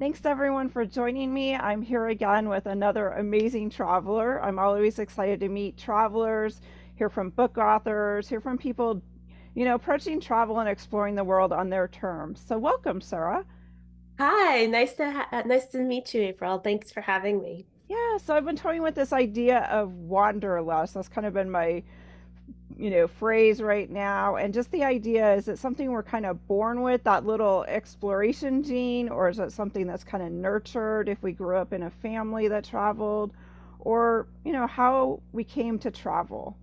Thanks everyone for joining me. I'm here again with another amazing traveler. I'm always excited to meet travelers, hear from book authors, hear from people, approaching travel and exploring the world on their terms. So welcome, Sarah. Hi, nice to meet you, April. Thanks for having me. Yeah, so I've been toying with this idea of wanderlust. That's kind of been my, phrase right now. And just the idea, is it something we're kind of born with, that little exploration gene, or is it something that's kind of nurtured if we grew up in a family that traveled, or, how we came to travel?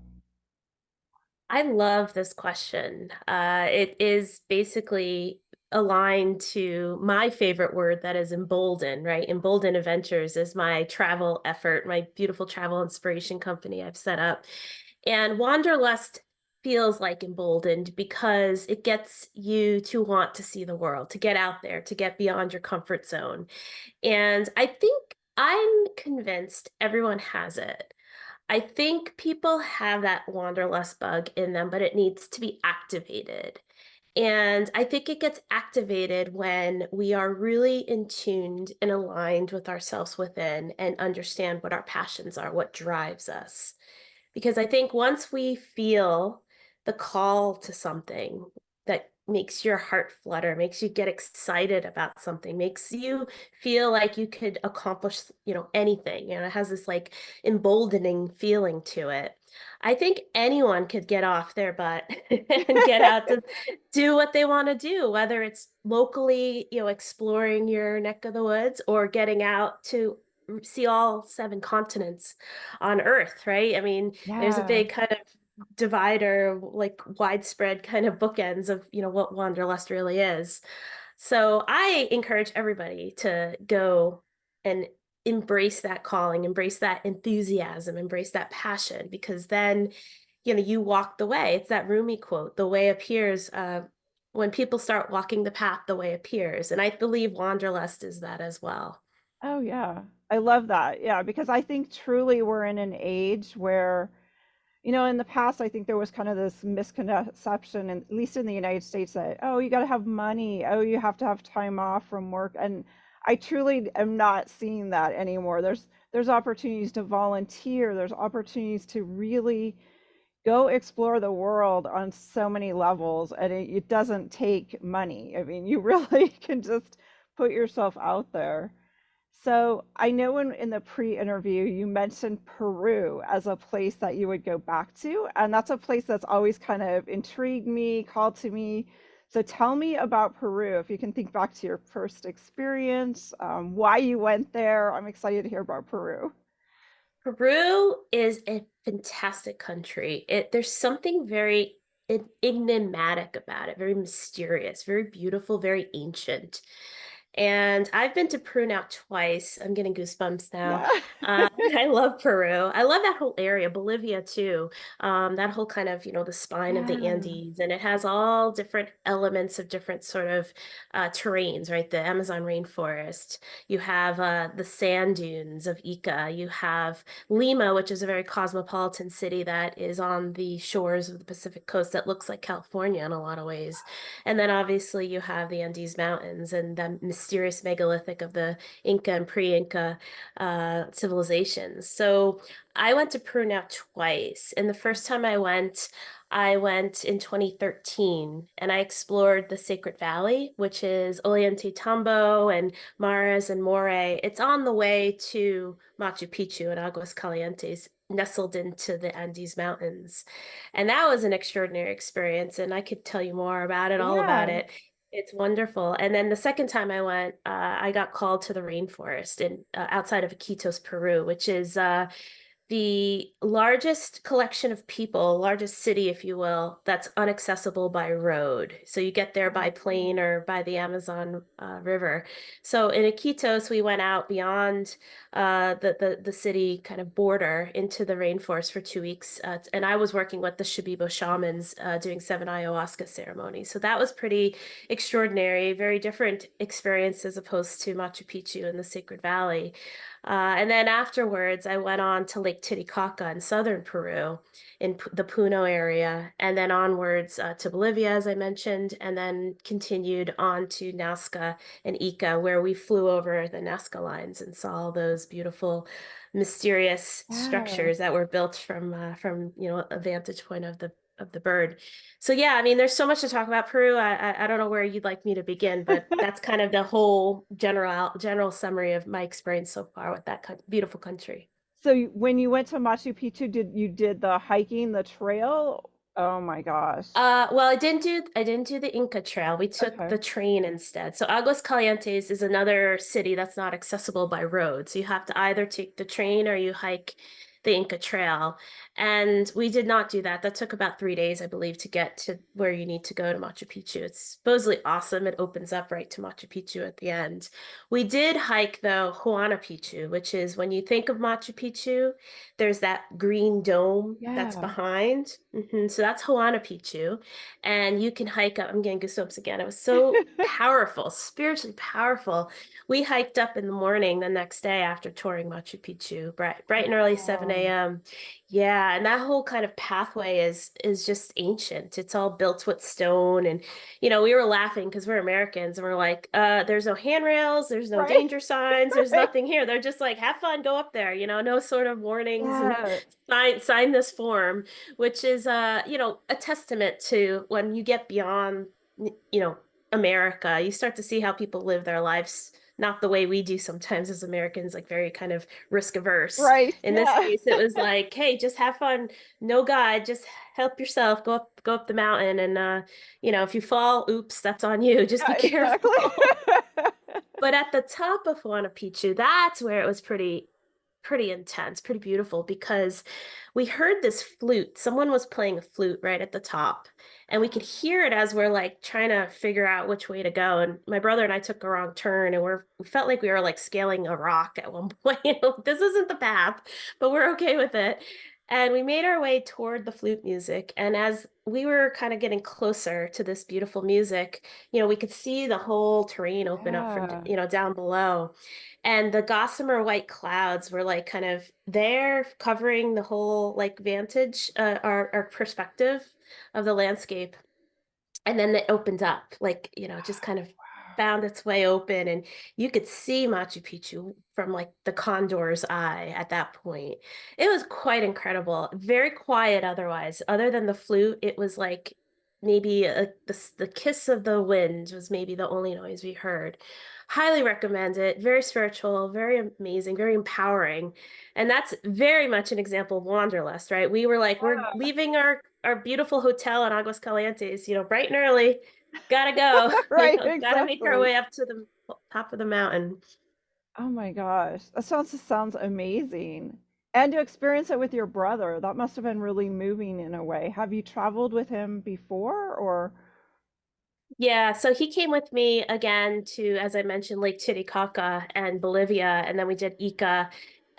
I love this question. It is basically aligned to my favorite word that is emboldened, right? Emboldened Adventures is my travel effort, my beautiful travel inspiration company I've set up. And Wanderlust feels like emboldened because it gets you to want to see the world, to get out there, to get beyond your comfort zone. And I'm convinced everyone has it. I think people have that wanderlust bug in them, but it needs to be activated. And I think it gets activated when we are really in tuned and aligned with ourselves within and understand what our passions are, what drives us. Because I think once we feel the call to something that makes your heart flutter, makes you get excited about something, makes you feel like you could accomplish, anything, it has this like emboldening feeling to it. I think anyone could get off their butt and get out to do what they want to do, whether it's locally, exploring your neck of the woods or getting out to see all seven continents on Earth, right? I mean, there's a Yeah. big kind of divider, like widespread kind of bookends of, what wanderlust really is. So I encourage everybody to go and embrace that calling, embrace that enthusiasm, embrace that passion, because then, you walk the way. It's that Rumi quote, the way appears. When people start walking the path, the way appears. And I believe wanderlust is that as well. Oh, yeah. I love that. Yeah, because I think truly we're in an age where, in the past, I think there was kind of this misconception, and at least in the United States, that, oh, you got to have money. Oh, you have to have time off from work. And I truly am not seeing that anymore. There's opportunities to volunteer. There's opportunities to really go explore the world on so many levels, and it doesn't take money. I mean, you really can just put yourself out there. So I know in the pre-interview you mentioned Peru as a place that you would go back to, and that's a place that's always kind of intrigued me, called to me. So tell me about Peru, if you can think back to your first experience, why you went there. I'm excited to hear about Peru. Peru is a fantastic country. There's something very enigmatic about it, very mysterious, very beautiful, very ancient. And I've been to Peru now twice. I'm getting goosebumps now. Yeah. I love Peru. I love that whole area, Bolivia too. That whole kind of, the spine of the Yeah. Andes, and it has all different elements of different sort of terrains, right? The Amazon rainforest. You have the sand dunes of Ica. You have Lima, which is a very cosmopolitan city that is on the shores of the Pacific coast that looks like California in a lot of ways. And then obviously you have the Andes Mountains and the mysterious megalithic of the Inca and pre-Inca civilizations. So I went to Peru now twice. And the first time I went in 2013 and I explored the Sacred Valley, which is Ollantaytambo and Maras and Moray. It's on the way to Machu Picchu and Aguas Calientes, nestled into the Andes Mountains. And that was an extraordinary experience. And I could tell you more about it, all about Yeah. it. It's wonderful. And then the second time I went, I got called to the rainforest in outside of Iquitos, Peru, which is the largest collection of people, largest city, if you will, that's unaccessible by road. So you get there by plane or by the Amazon River. So in Iquitos, we went out beyond the city kind of border into the rainforest for 2 weeks, and I was working with the Shipibo shamans doing 7 ayahuasca ceremonies. So that was pretty extraordinary, very different experience as opposed to Machu Picchu and the Sacred Valley. And then afterwards, I went on to Lake Titicaca in southern Peru, in the Puno area, and then onwards to Bolivia, as I mentioned, and then continued on to Nazca and Ica, where we flew over the Nazca lines and saw all those beautiful, mysterious Yeah. structures that were built from a vantage point of the bird. So yeah, I mean, there's so much to talk about Peru. I don't know where you'd like me to begin, but that's kind of the whole general summary of my experience so far with that beautiful country. So when you went to Machu Picchu, did the hiking, the trail? Oh my gosh. Well, I didn't do the Inca Trail. We took Okay. the train instead. So Aguas Calientes is another city that's not accessible by road. So you have to either take the train or you hike the Inca Trail. And we did not do that. That took about 3 days, I believe, to get to where you need to go to Machu Picchu. It's supposedly awesome. It opens up right to Machu Picchu at the end. We did hike, though, Huayna Picchu, which is when you think of Machu Picchu, there's that green dome that's Yeah. behind. So that's Huayna Picchu. And you can hike up. I'm getting goosebumps again. It was so powerful, spiritually powerful. We hiked up in the morning the next day after touring Machu Picchu, bright and early, 7 Wow. a.m. Yeah, and that whole kind of pathway is just ancient. It's all built with stone. And we were laughing because we're Americans and we're like, there's no handrails, there's no Right. danger signs, there's Right. nothing here. They're just like, have fun, go up there, no sort of warnings and Yeah. sign this form, which is a testament to when you get beyond, you know, America, you start to see how people live their lives, not the way we do sometimes as Americans, like very kind of risk averse. Right. In this Yeah. case, it was like, hey, just have fun, no guide, just help yourself, go up the mountain, and if you fall, oops, that's on you. Just be Yeah, exactly. careful. But at the top of Huayna Picchu, that's where it was pretty intense, pretty beautiful because we heard this flute. Someone was playing a flute right at the top, and we could hear it as we're like trying to figure out which way to go. And my brother and I took a wrong turn, and we felt like we were like scaling a rock at one point. This isn't the path, but we're okay with it. And we made our way toward the flute music. And as we were kind of getting closer to this beautiful music, we could see the whole terrain open up from, Yeah. down below. And the gossamer white clouds were like kind of there covering the whole like vantage, our perspective of the landscape. And then it opened up, like, just kind of found its way open. And you could see Machu Picchu from like the condor's eye at that point. It was quite incredible. Very quiet otherwise. Other than the flute, it was like maybe the kiss of the wind was maybe the only noise we heard. Highly recommend it. Very spiritual, very amazing, very empowering. And that's very much an example of wanderlust, right? We were like, we're leaving our beautiful hotel in Aguas Calientes, bright and early. Gotta go, Right, gotta make our exactly. way up to the top of the mountain. Oh my gosh. That sounds amazing. And to experience it with your brother, that must have been really moving in a way. Have you traveled with him before or Yeah, so he came with me again to, as I mentioned, Lake Titicaca and Bolivia, and then we did Ica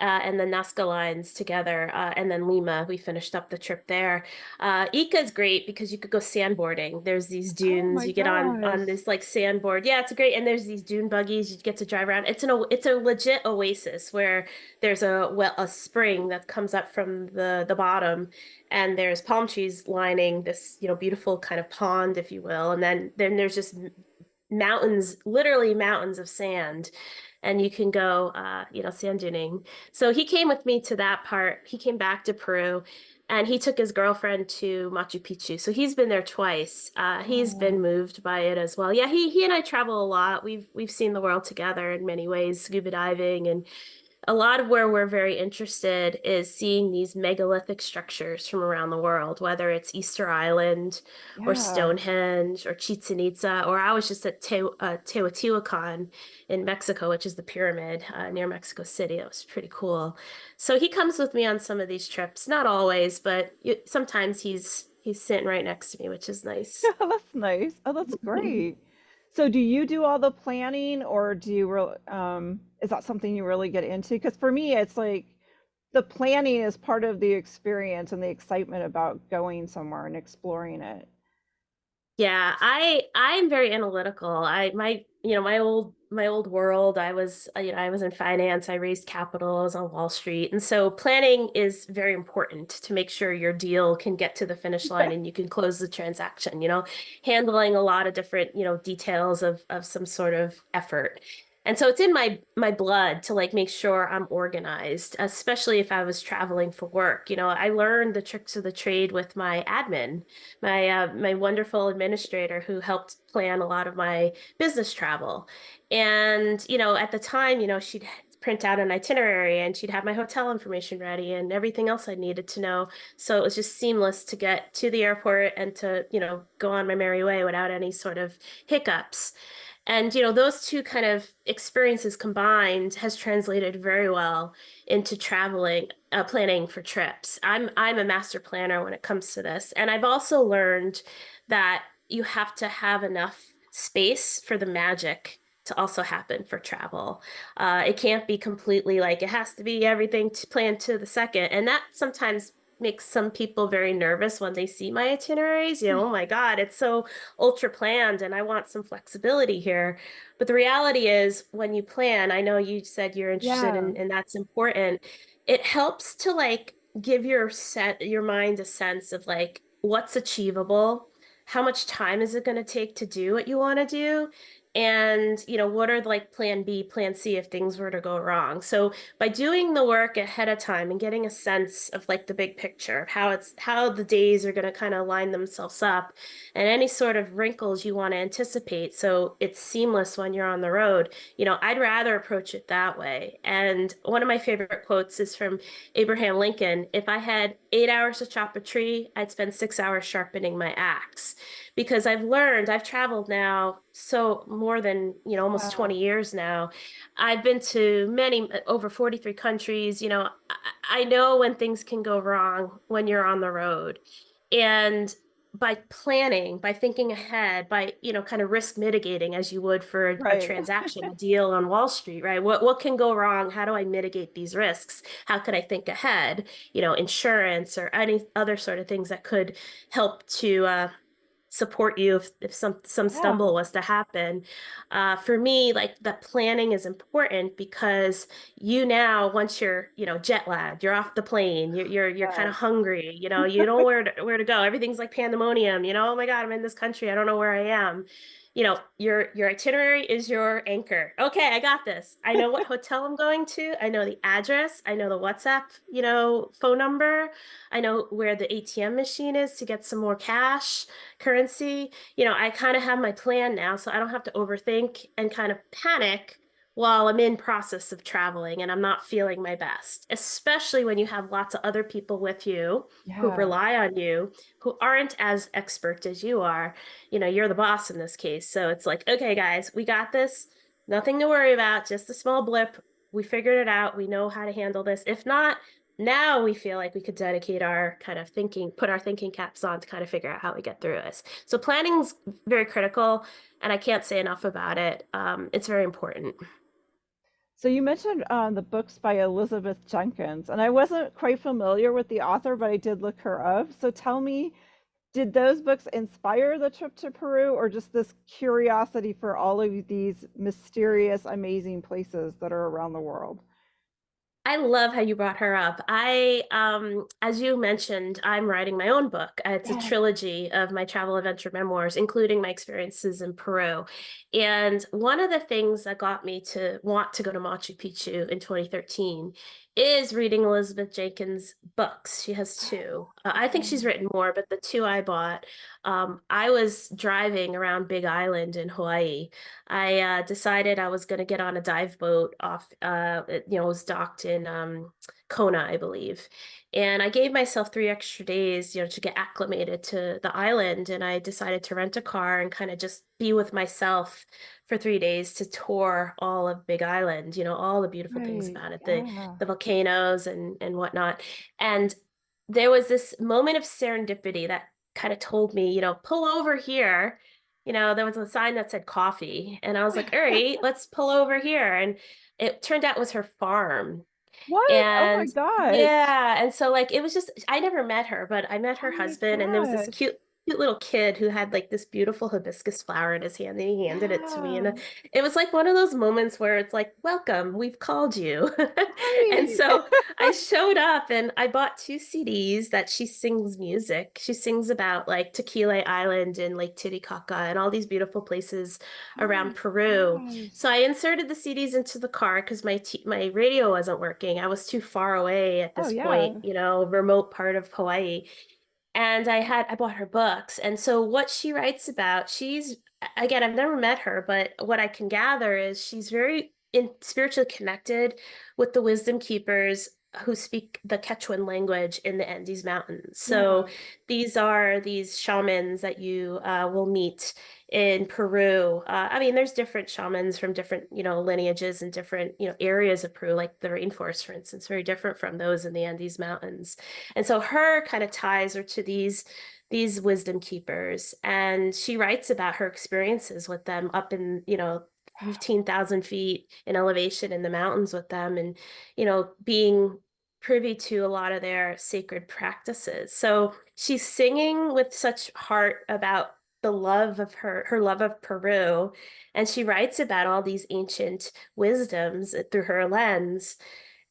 and the Nazca lines together, and then Lima. We finished up the trip there. Ica is great because you could go sandboarding. There's these Oh dunes. my You get on gosh. this like sandboard. Yeah, it's great. And there's these dune buggies. You get to drive around. It's a legit oasis where there's a spring that comes up from the bottom, and there's palm trees lining this, beautiful kind of pond, if you will. And then there's just mountains, literally mountains of sand, and you can go, sand duning. So he came with me to that part. He came back to Peru, and he took his girlfriend to Machu Picchu. So he's been there twice. He's been Oh, moved by it as well. Yeah, he and I travel a lot. We've seen the world together in many ways, scuba diving, and a lot of where we're very interested is seeing these megalithic structures from around the world, whether it's Easter Island or yeah. Stonehenge or Chichen Itza, or I was just at Teotihuacan in Mexico, which is the pyramid near Mexico City. It was pretty cool. So he comes with me on some of these trips, not always, but sometimes he's sitting right next to me, which is nice. That's nice. Oh, that's great. So do you do all the planning or do you really, is that something you really get into? Because for me, it's like the planning is part of the experience and the excitement about going somewhere and exploring it. Yeah, I'm very analytical. My old world, I was in finance. I raised capital, I was on Wall Street. And so planning is very important to make sure your deal can get to the finish line and you can close the transaction, handling a lot of different, details of some sort of effort. And so it's in my blood to like make sure I'm organized, especially if I was traveling for work. I learned the tricks of the trade with my admin, my wonderful administrator who helped plan a lot of my business travel. And at the time, she'd print out an itinerary and she'd have my hotel information ready and everything else I needed to know. So it was just seamless to get to the airport and to, go on my merry way without any sort of hiccups. And those two kind of experiences combined has translated very well into traveling, planning for trips. I'm a master planner when it comes to this, and I've also learned that you have to have enough space for the magic to also happen for travel. It can't be completely like it has to be everything to plan to the second, and that sometimes makes some people very nervous when they see my itineraries. Oh my God, it's so ultra planned and I want some flexibility here. But the reality is when you plan, I know you said you're interested Yeah, in, and that's important. It helps to like give your mind a sense of like what's achievable, how much time is it going to take to do what you want to do, and what are like plan B, plan C if things were to go wrong. So by doing the work ahead of time and getting a sense of like the big picture, how the days are going to kind of line themselves up and any sort of wrinkles you want to anticipate so it's seamless when you're on the road, I'd rather approach it that way. And one of my favorite quotes is from Abraham Lincoln: if I had 8 hours to chop a tree, I'd spend 6 hours sharpening my axe. Because I've traveled now so more than, almost yeah, 20 years now. I've been to many, over 43 countries. I know when things can go wrong when you're on the road. And by planning, by thinking ahead, by, kind of risk mitigating as you would for a right. transaction, a deal on Wall Street, right? What can go wrong? How do I mitigate these risks? How could I think ahead? Insurance or any other sort of things that could help to support you if some Yeah, stumble was to happen. For me, like the planning is important because now once you're jet lagged, you're off the plane, you're kind yeah, of hungry, you don't know where to go. Everything's like pandemonium. Oh my God, I'm in this country. I don't know where I am. Your itinerary is your anchor. Okay, I got this. I know what hotel I'm going to. I know the address. I know the WhatsApp, phone number. I know where the ATM machine is to get some more cash currency. I kind of have my plan now, so I don't have to overthink and kind of panic while I'm in process of traveling and I'm not feeling my best, especially when you have lots of other people with you who yeah. rely on you, who aren't as expert as you are. You're the boss in this case. So it's like, okay, guys, we got this. Nothing to worry about, just a small blip. We figured it out. We know how to handle this. If not, now we feel like we could dedicate our kind of thinking, put our thinking caps on to kind of figure out how we get through this. So planning's very critical, and I can't say enough about it. It's very important. So you mentioned the books by Elizabeth Jenkins, and I wasn't quite familiar with the author, but I did look her up. So tell me, did those books inspire the trip to Peru, or just this curiosity for all of these mysterious, amazing places that are around the world? I love how you brought her up. As you mentioned, I'm writing my own book. It's a Yeah. trilogy of my travel adventure memoirs, including my experiences in Peru. And one of the things that got me to want to go to Machu Picchu in 2013 is reading Elizabeth Jenkins' books. She has two. I think she's Okay. written more, but the two I bought, I was driving around Big Island in Hawaii. I decided I was going to get on a dive boat off, it was docked in Kona, I believe. And I gave myself 3 extra days, to get acclimated to the island. And I decided to rent a car and kind of just be with myself for 3 days to tour all of Big Island, all the beautiful things Right. about it, the Yeah. the volcanoes and whatnot. And there was this moment of serendipity that kind of told me, pull over here. There was a sign that said coffee, and I was like, all right, let's pull over here. And it turned out it was her farm. What? Oh my And gosh. yeah, and so like it was just I never met her, but I met her Oh my husband, and there was this gosh. cute cute little kid who had like this beautiful hibiscus flower in his hand, and he handed it to me. And Yeah. it was like one of those moments where it's like, welcome, we've called you. And Right. so I showed up and I bought two CDs that she sings music. She sings about like Tequila Island and Lake Titicaca and all these beautiful places Oh my around Peru. gosh. So I inserted the CDs into the car because my radio wasn't working. I was too far away at Oh this point, yeah. remote part of Hawaii. And I bought her books. And so what she writes about, she's again, I've never met her, but what I can gather is she's very spiritually connected with the wisdom keepers who speak the Quechuan language in the Andes Mountains. So Yeah. these are these shamans that you will meet in Peru. I mean, there's different shamans from different, lineages and different, areas of Peru, like the rainforest, for instance, very different from those in the Andes Mountains. And so her kind of ties are to these wisdom keepers, and she writes about her experiences with them up in 15,000 feet in elevation in the mountains with them, and being privy to a lot of their sacred practices. So she's singing with such heart about the love of her love of Peru, and she writes about all these ancient wisdoms through her lens.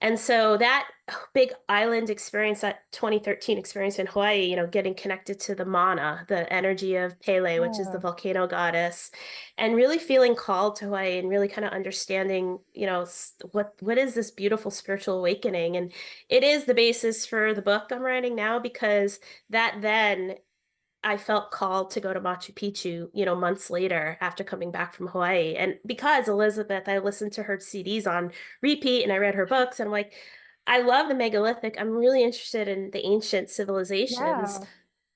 And so that big island experience, that 2013 experience in Hawaii, getting connected to the mana, the energy of Pele, which is the Yeah. volcano goddess, and really feeling called to Hawaii and really kind of understanding, what is this beautiful spiritual awakening. And it is the basis for the book I'm writing now, because that then I felt called to go to Machu Picchu, months later after coming back from Hawaii. And because Elizabeth, I listened to her CDs on repeat and I read her books, and I'm like, I love the megalithic. I'm really interested in the ancient civilizations. Yeah.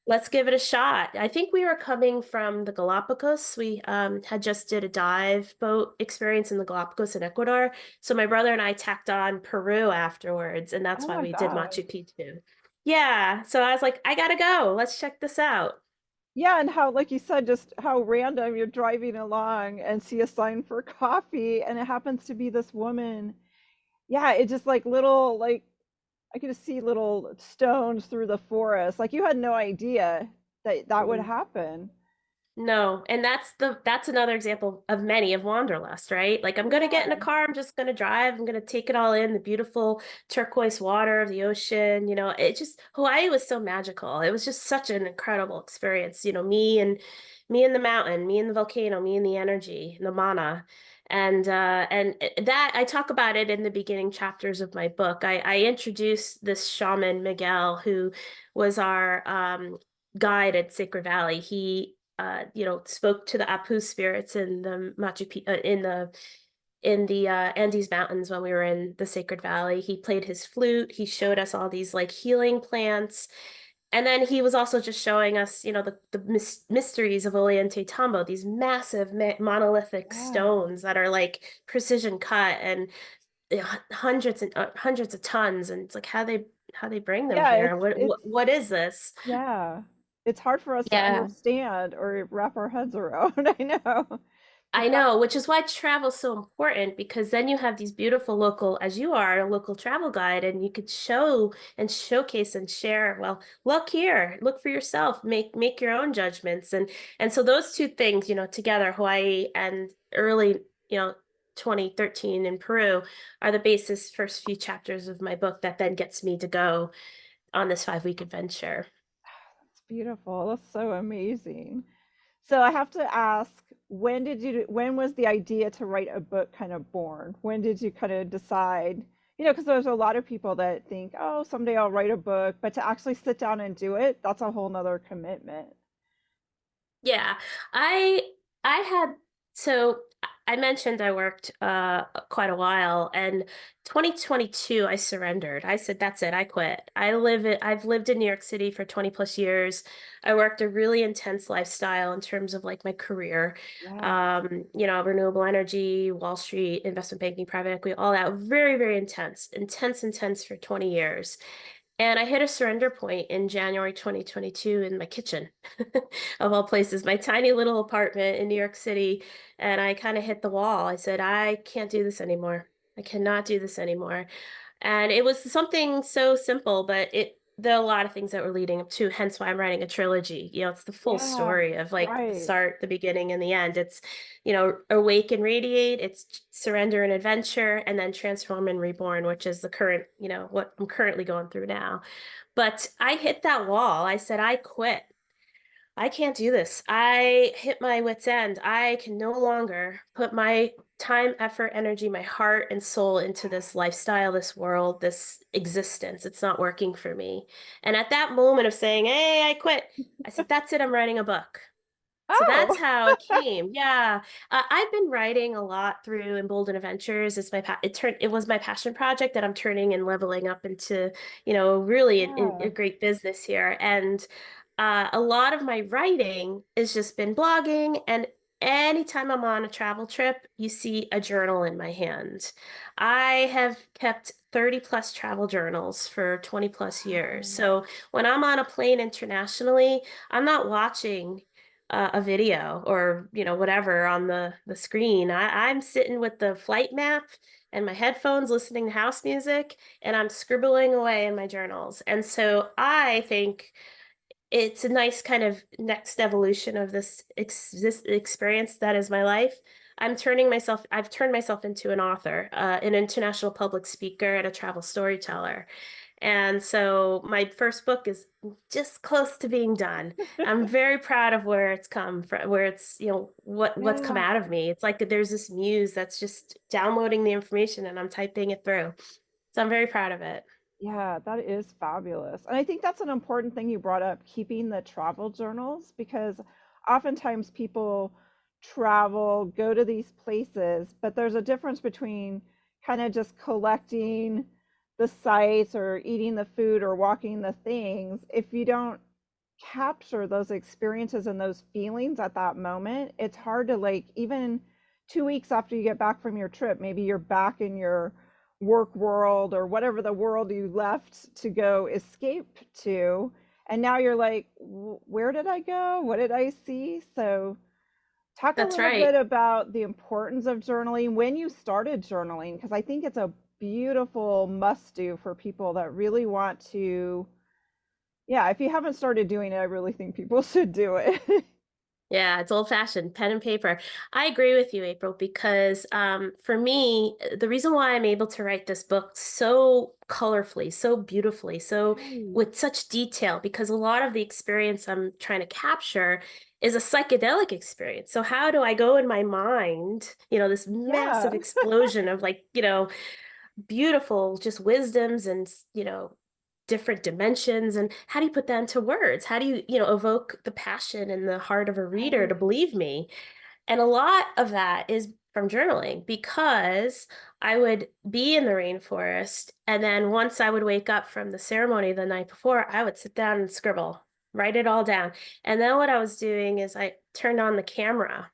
Let's give it a shot. I think we were coming from the Galapagos. We had just did a dive boat experience in the Galapagos in Ecuador. So my brother and I tacked on Peru afterwards, and that's Oh why my we did gosh. Machu Picchu. Yeah, so I was like, I gotta go. Let's check this out. Yeah, and how, like you said, just how random you're driving along and see a sign for coffee, and it happens to be this woman. Yeah, it just like little, like I could just see little stones through the forest. Like you had no idea that that would Mhm. happen. No, and that's another example of many of Wanderlust, right? Like I'm gonna get in a Yeah. car, I'm just gonna drive, I'm gonna take it all in, the beautiful turquoise water of the ocean, it just Hawaii was so magical. It was just such an incredible experience, me and the mountain, me and the volcano, me and the energy, the mana. And that I talk about it in the beginning chapters of my book. I introduced this shaman, Miguel, who was our guide at Sacred Valley. He spoke to the Apu spirits in the Andes Mountains when we were in the Sacred Valley. He played his flute. He showed us all these like healing plants. And then he was also just showing us, the mysteries of Ollantaytambo, these massive monolithic Yeah. stones that are like precision cut and hundreds and hundreds of tons. And it's like how they bring them Yeah, here. it's What is this? yeah. It's hard for us to Yeah. understand or wrap our heads around. I know. The I fact, know, which is why travel's so important, because then you have these beautiful local, as you are, a local travel guide, and you could show and showcase and share, well, look here, look for yourself, make your own judgments. And so those two things, together, Hawaii and early, you know, 2013 in Peru are the basis first few chapters of my book that then gets me to go on this 5-week adventure. it's beautiful. That's so amazing. So I have to ask, when was the idea to write a book kind of born? When did you kind of decide? Because there's a lot of people that think, oh, someday I'll write a book, but to actually sit down and do it, that's a whole nother commitment. Yeah, I I had so I mentioned I worked quite a while, and 2022 I surrendered. I said that's it, I quit. I've lived in New York City for 20 plus years. I worked a really intense lifestyle in terms of like my career. Yeah. Renewable energy, Wall Street, investment banking, private equity, all that very, very intense, intense, intense for 20 years. And I hit a surrender point in January 2022 in my kitchen, of all places, my tiny little apartment in New York City. And I kind of hit the wall. I said, I can't do this anymore. I cannot do this anymore. And it was something so simple, but there are a lot of things that were leading up to, hence why I'm writing a trilogy. It's the full Yeah, story of like the right. start, the beginning, and the end. It's, awake and radiate, it's surrender and adventure, and then transform and reborn, which is the current, what I'm currently going through now. But I hit that wall. I said, I quit. I can't do this. I hit my wit's end. I can no longer put my time, effort, energy, my heart and soul into this lifestyle, this world, this existence. It's not working for me. And at that moment of saying, hey, I quit, I said, that's it. I'm writing a book. So that's Oh, how it came. Yeah. I've been writing a lot through Emboldened Adventures. It was my passion project that I'm turning and leveling up into, really in a yeah. great business here. And a lot of my writing has just been blogging. And anytime I'm on a travel trip, you see a journal in my hand. I have kept 30 plus travel journals for 20 plus years. Wow. So when I'm on a plane internationally, I'm not watching a video or whatever on the screen. I'm sitting with the flight map and my headphones listening to house music, and I'm scribbling away in my journals. And so I think it's a nice kind of next evolution of this experience that is my life. I've turned myself into an author, an international public speaker, and a travel storyteller. And so my first book is just close to being done. I'm very proud of where it's come from, where it's, what's come Yeah. out of me. It's like there's this muse that's just downloading the information and I'm typing it through. So I'm very proud of it. Yeah, that is fabulous. And I think that's an important thing you brought up, keeping the travel journals, because oftentimes people travel, go to these places, but there's a difference between kind of just collecting the sites or eating the food or walking the things. If you don't capture those experiences and those feelings at that moment, it's hard to like even 2 weeks after you get back from your trip, maybe you're back in your work world or whatever the world you left to go escape to. And now you're like, where did I go? What did I see? So, talk a That's little bit right. about the importance of journaling, when you started journaling, because I think it's a beautiful must do for people that really want to. Yeah, if you haven't started doing it, I really think people should do it. Yeah, it's old fashioned, pen and paper. I agree with you, April, because for me, the reason why I'm able to write this book so colorfully, so beautifully, so Right. with such detail, because a lot of the experience I'm trying to capture is a psychedelic experience. So how do I go in my mind, this Yeah. massive explosion of like, beautiful just wisdoms and different dimensions, and how do you put that into words? How do you evoke the passion in the heart of a reader to Right. believe me? And a lot of that is from journaling, because I would be in the rainforest, and then once I would wake up from the ceremony the night before, I would sit down and scribble, write it all down. And then what I was doing is I turned on the camera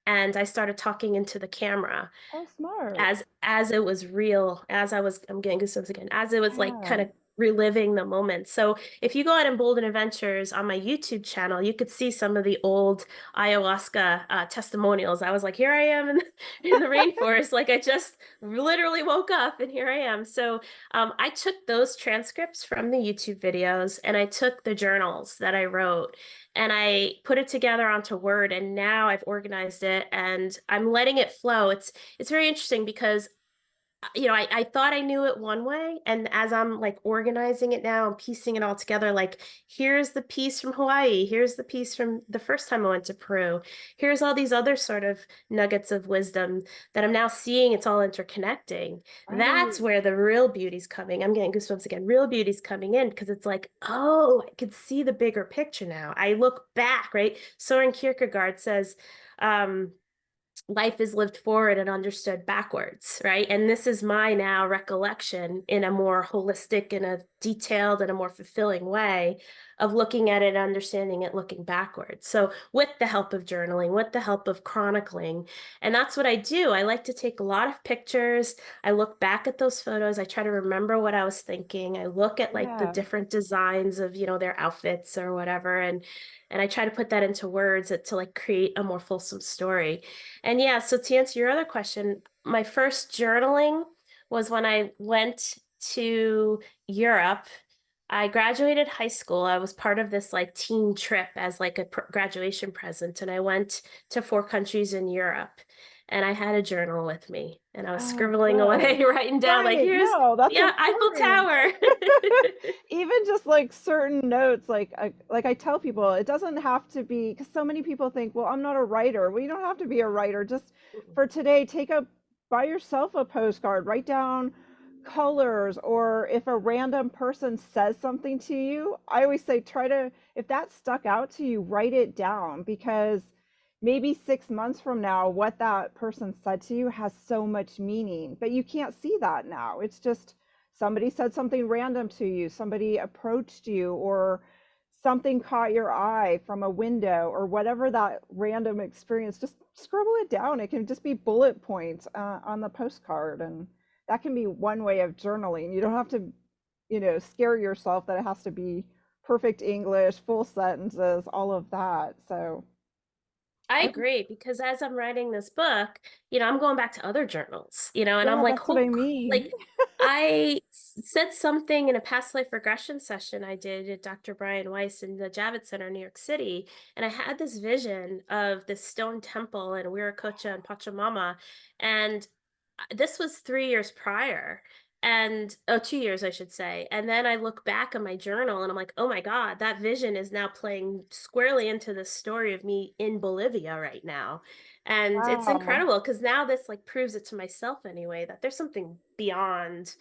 and I started talking into the camera Oh, smart. as it was real, I'm getting goosebumps again, as it was like kind Yeah. of reliving the moment. So if you go on Emboldened Adventures on my YouTube channel, you could see some of the old ayahuasca testimonials. I was like, here I am in in the rainforest, like I just literally woke up and here I am. So I took those transcripts from the YouTube videos and I took the journals that I wrote and I put it together onto Word, and now I've organized it and I'm letting it flow. It's very interesting because I thought I knew it one way, and as I'm like organizing it now and piecing it all together, like here's the piece from Hawaii, here's the piece from the first time I went to Peru, here's all these other sort of nuggets of wisdom that I'm now seeing. It's all interconnecting. That's Right. where the real beauty's coming. I'm getting goosebumps again. Real beauty's coming in because it's like, oh, I could see the bigger picture now. I look back, right? Soren Kierkegaard says, um, life is lived forward and understood backwards, right? And this is my now recollection in a more holistic and a detailed and a more fulfilling way of looking at it, understanding it, looking backwards. So with the help of journaling, with the help of chronicling, and that's what I do. I like to take a lot of pictures. I look back at those photos. I try to remember what I was thinking. I look at like the Yeah. different designs of, their outfits or whatever, and I try to put that into words to like create a more fulsome story. And yeah, so to answer your other question, my first journaling was when I went to Europe I graduated high school. I was part of this like teen trip as like a graduation present, and I went to 4 countries in Europe. And I had a journal with me, and I was Oh, scribbling good. away, writing down like, Right. here's, No, that's yeah, Eiffel important. Tower. Even just like certain notes, like I tell people, it doesn't have to be, because so many people think, well, I'm not a writer. Well, you don't have to be a writer. Just for today, take a buy yourself a postcard, write down colors, or if a random person says something to you, I always say try to, if that stuck out to you, write it down, because maybe 6 months from now, what that person said to you has so much meaning, but you can't see that now. It's just somebody said something random to you, somebody approached you, or something caught your eye from a window, or whatever that random experience. Just scribble it down. It can just be bullet points on the postcard, and that can be one way of journaling. You don't have to, scare yourself that it has to be perfect English, full sentences, all of that. So, I I, agree because as I'm writing this book, I'm going back to other journals, and I'm yeah, like, that's what I hope, mean. like, I said something in a past life regression session I did at Dr. Brian Weiss in the Javits Center in New York City. And I had this vision of this stone temple in Wiracocha and Pachamama. And this was 3 years prior. And 2 years, I should say. And then I look back on my journal and I'm like, oh my God, that vision is now playing squarely into the story of me in Bolivia right now. And it's Wow. incredible because now this like proves it to myself anyway that there's something beyond,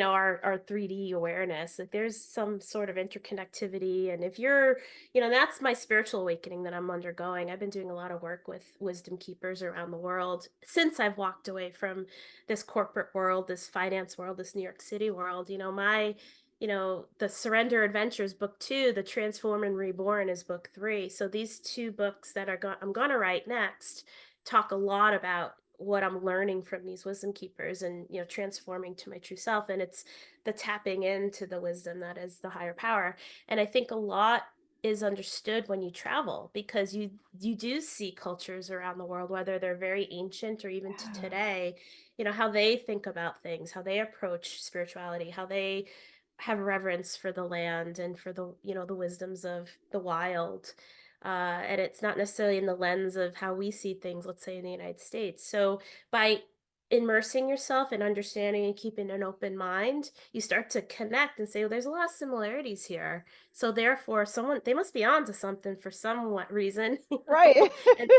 our 3D awareness. Like there's some sort of interconnectivity. And if you're, that's my spiritual awakening that I'm undergoing. I've been doing a lot of work with wisdom keepers around the world since I've walked away from this corporate world, this finance world, this New York City world. The Surrender Adventures book 2, the Transform and Reborn is book 3. So these two books that I'm going to write next talk a lot about what I'm learning from these wisdom keepers and transforming to my true self. And it's the tapping into the wisdom that is the higher power. And I think a lot is understood when you travel because you do see cultures around the world, whether they're very ancient or even to Yeah. today, how they think about things, how they approach spirituality, how they have reverence for the land and for the wisdoms of the wild. And it's not necessarily in the lens of how we see things, let's say in the United States. So by immersing yourself and understanding and keeping an open mind, you start to connect and say, well, there's a lot of similarities here. So therefore, they must be onto something for some reason, Right.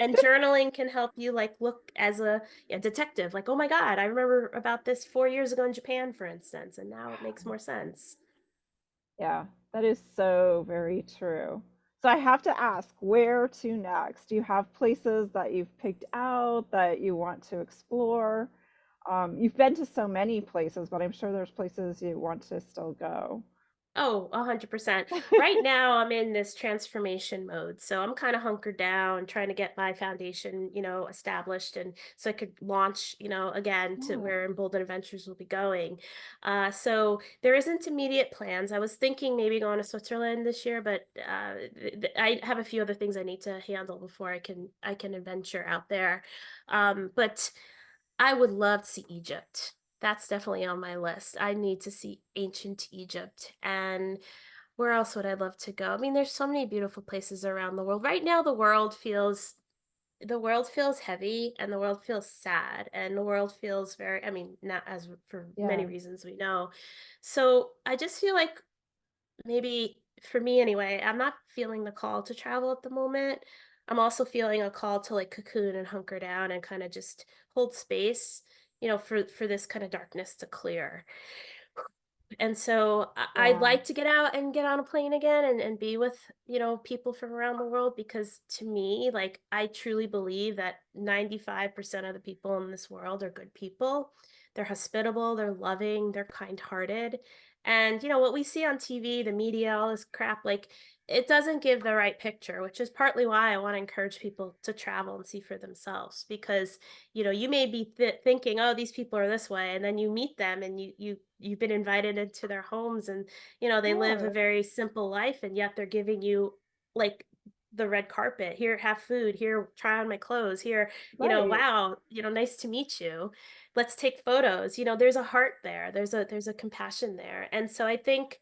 and journaling can help you like look as a detective, like, oh my God, I remember about this 4 years ago in Japan, for instance, and now it makes more sense. Yeah, that is so very true. So I have to ask, where to next? Do you have places that you've picked out that you want to explore? You've been to so many places, but I'm sure there's places you want to still go. Oh, 100%. Right now, I'm in this transformation mode. So I'm kind of hunkered down, trying to get my foundation, established. And so I could launch, again to Yeah, where Emboldened Adventures will be going. So there isn't immediate plans. I was thinking maybe going to Switzerland this year, but I have a few other things I need to handle before I can adventure out there. But I would love to see Egypt. That's definitely on my list. I need to see ancient Egypt. And where else would I love to go? I mean, there's so many beautiful places around the world. Right now the world feels heavy and the world feels sad and the world feels very, I mean, not as for many yeah, reasons we know. So I just feel like maybe for me anyway, I'm not feeling the call to travel at the moment. I'm also feeling a call to like cocoon and hunker down and kind of just hold space, for this kind of darkness to clear. And so I'd yeah. like to get out and get on a plane again and be with, people from around the world because to me, like I truly believe that 95% of the people in this world are good people. They're hospitable, they're loving, they're kind-hearted. And what we see on TV, the media, all this crap, like it doesn't give the right picture, which is partly why I want to encourage people to travel and see for themselves because you may be thinking, oh, these people are this way, and then you meet them and you've been invited into their homes and they live a Yeah, very simple life and yet they're giving you like the red carpet. Here, have food. Here, try on my clothes. Here, right. wow, nice to meet you. Let's take photos. There's a heart there. There's a compassion there. And so I think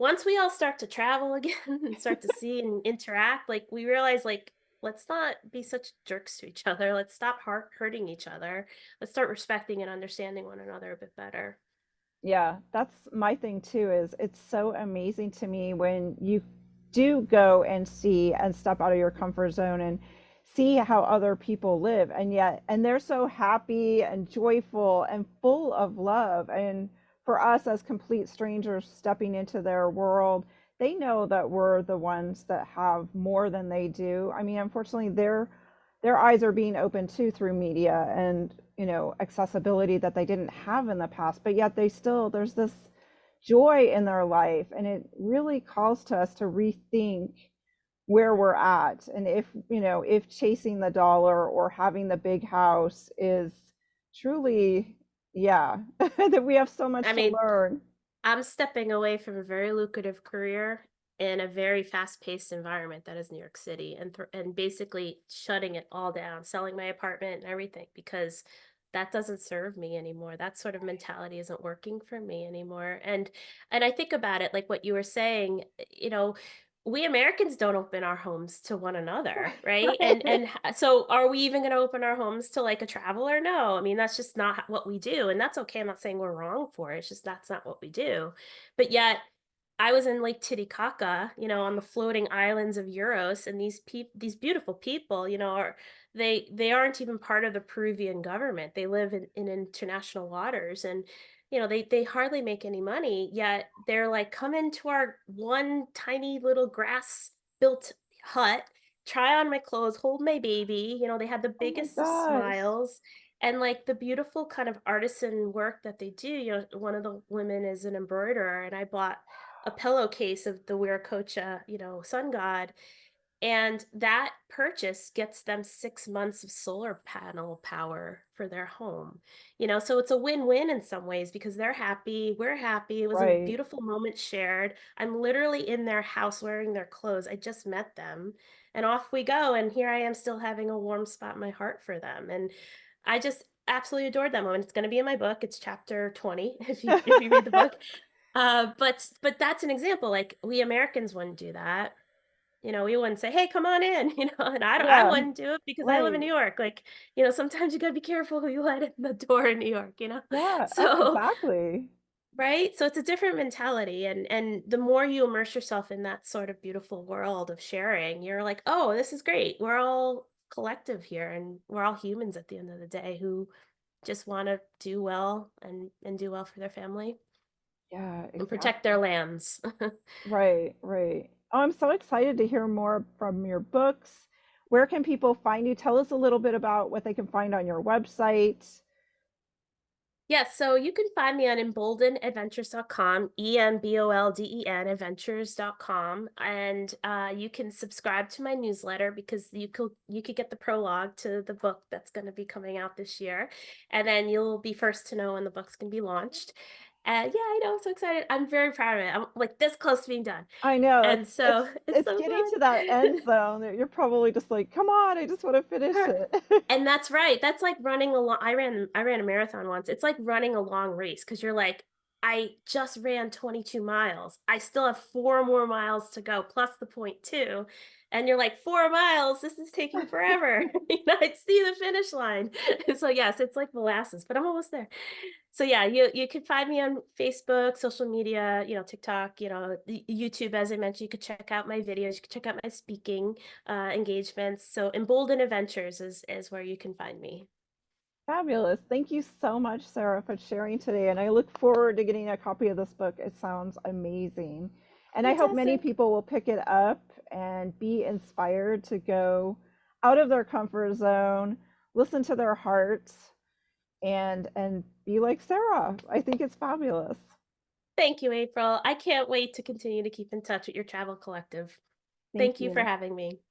once we all start to travel again and start to see and interact, like we realize, like, let's not be such jerks to each other. Let's stop hurting each other. Let's start respecting and understanding one another a bit better. Yeah, that's my thing too, is it's so amazing to me when you do go and see and step out of your comfort zone and see how other people live, and they're so happy and joyful and full of love. And for us as complete strangers stepping into their world, they know that we're the ones that have more than they do. I mean, unfortunately, their eyes are being opened too through media and, accessibility that they didn't have in the past, but yet they still, there's this joy in their life, and it really calls to us to rethink where we're at, and if chasing the dollar or having the big house is truly, yeah, that we have so much I to mean, learn. I'm stepping away from a very lucrative career in a very fast-paced environment that is New York City, and basically shutting it all down, selling my apartment and everything because that doesn't serve me anymore. That sort of mentality isn't working for me anymore. And I think about it like what you were saying, we Americans don't open our homes to one another, right? Right. So are we even going to open our homes to like a traveler? No. I mean, that's just not what we do, and that's okay. I'm not saying we're wrong for it. It's just that's not what we do. But yet I was in Lake Titicaca, on the floating islands of Euros, and these beautiful people, are they aren't even part of the Peruvian government. They live in international waters, and they hardly make any money, yet they're like, come into our one tiny little grass built hut, try on my clothes, hold my baby. They had the Oh my biggest of gosh. smiles, and like the beautiful kind of artisan work that they do. One of the women is an embroiderer, and I bought a pillowcase of the Wiracocha, sun god, and that purchase gets them 6 months of solar panel power for their home. So it's a win-win in some ways because they're happy, we're happy. It was a Right. beautiful moment shared. I'm literally in their house wearing their clothes. I just met them, and off we go. And here I am still having a warm spot in my heart for them. And I just absolutely adored them. And it's going to be in my book. It's chapter 20 if you read the book. But that's an example. Like we Americans wouldn't do that. We wouldn't say, "Hey, come on in," and I Yeah. wouldn't do it because I live in New Right. York. Like, sometimes you gotta be careful who you let in the door in New York. Yeah. Oh, So, exactly. right? So it's a different mentality, and the more you immerse yourself in that sort of beautiful world of sharing, you're like, "Oh, this is great. We're all collective here, and we're all humans at the end of the day who just wanna do well and do well for their family Yeah, and protect their exactly. lands." Right, right. Oh, I'm so excited to hear more from your books. Where can people find you? Tell us a little bit about what they can find on your website. Yes, so you can find me on emboldenadventures.com, EMBOLDEN adventures.com, and you can subscribe to my newsletter because you could get the prologue to the book that's going to be coming out this year, and then you'll be first to know when the book's going to be launched. And yeah, I know, I'm so excited. I'm very proud of it. I'm like this close to being done, I know and it's so it's it's so getting to that fun. end zone that you're probably just like, come on, I just want to finish it. And that's right. That's like running a long I ran a marathon once. It's like running a long race because 'cause you're like, "I just ran 22 miles. I still have 4 more miles to go plus the point 2." And you're like, "4 miles? This is taking forever." I see the finish line. So, yes, it's like molasses, but I'm almost there. So, yeah, you can find me on Facebook, social media, TikTok, YouTube, as I mentioned. You could check out my videos. You could check out my speaking engagements. So Emboldened Adventures is where you can find me. Fabulous. Thank you so much, Sarah, for sharing today. And I look forward to getting a copy of this book. It sounds amazing. And I hope many Fantastic. people will pick it up and be inspired to go out of their comfort zone, listen to their hearts, and be like Sarah. I think it's fabulous. Thank you, April. I can't wait to continue to keep in touch with your travel collective. Thank Thank you for you. having me.